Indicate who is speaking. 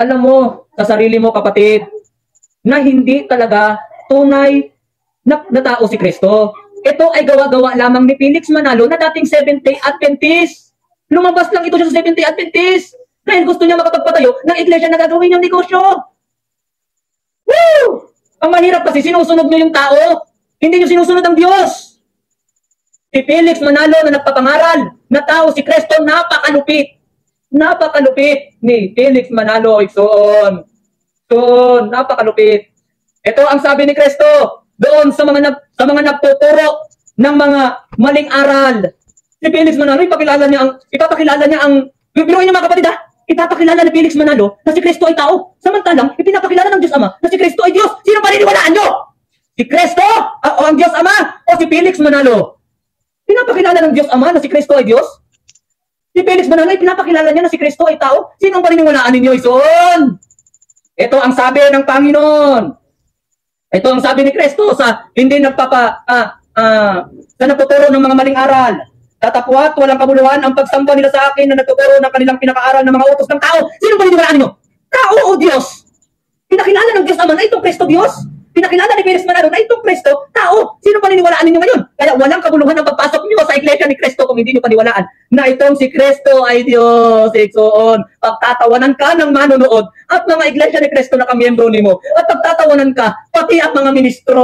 Speaker 1: alam mo sa sarili mo, kapatid, na hindi talaga tunay na tao si Kristo. Ito ay gawa-gawa lamang ni Felix Manalo na dating Seventh-day Adventist. Lumabas lang ito siya sa Seventh-day Adventist dahil gusto niya makapagpatayo ng iglesia na gagawin niyang negosyo. Woo! Ang mahirap kasi sinusunod niyo yung tao, hindi niyo sinusunod ang Diyos. Si Felix Manalo na nagpapangaral na tao si Kristo, napakalupit. Napakalupit ni Felix Manalo, Iksoon. Doon, napakalupit. Ito ang sabi ni Kristo doon sa mga nagtuturo ng mga maling aral. Si Felix Manalo, ipapakilala niya ang biruin niyo mga kapatid ha, ipapakilala ni Felix Manalo na si Kristo ay tao. Samantalang, ipinapakilala ng Diyos Ama na si Kristo ay Diyos. Sino paniniwalaan niyo? Si Kristo o ang Diyos Ama o si Felix Manalo? Pinapakilala ng Diyos Ama na si Kristo ay Diyos? Si Felix Manalo, pinapakilala niya na si Kristo ay tao? Sino ang paniniwalaan ninyo, Ison? Ito ang sabi ng Panginoon. Ito ang sabi ni Kristo sa hindi sa nagtuturo ng mga maling aral. Tatapwat, walang kabuluhan ang pagsamba nila sa akin na nagtuturo ng kanilang pinakaaral ng mga utos ng tao. Sino paniniwalaan ninyo? Tao o Diyos? Pinakilala ng Diyos Ama na itong Kristo Diyos? Pinakilala ni Felix Manalo na itong Kristo, tao. Sino paniniwalaan ninyo ngayon? Kaya walang kabuluhan ang pagpasok niyo sa iglesia ni Kristo kung hindi niyo paniwalaan na itong si Kristo ay Diyos. Iksoon, pagtatawanan ka ng manonood at mga iglesia ni Kristo na kamiyembro nimo. At pagtatawanan ka, pati ang mga ministro.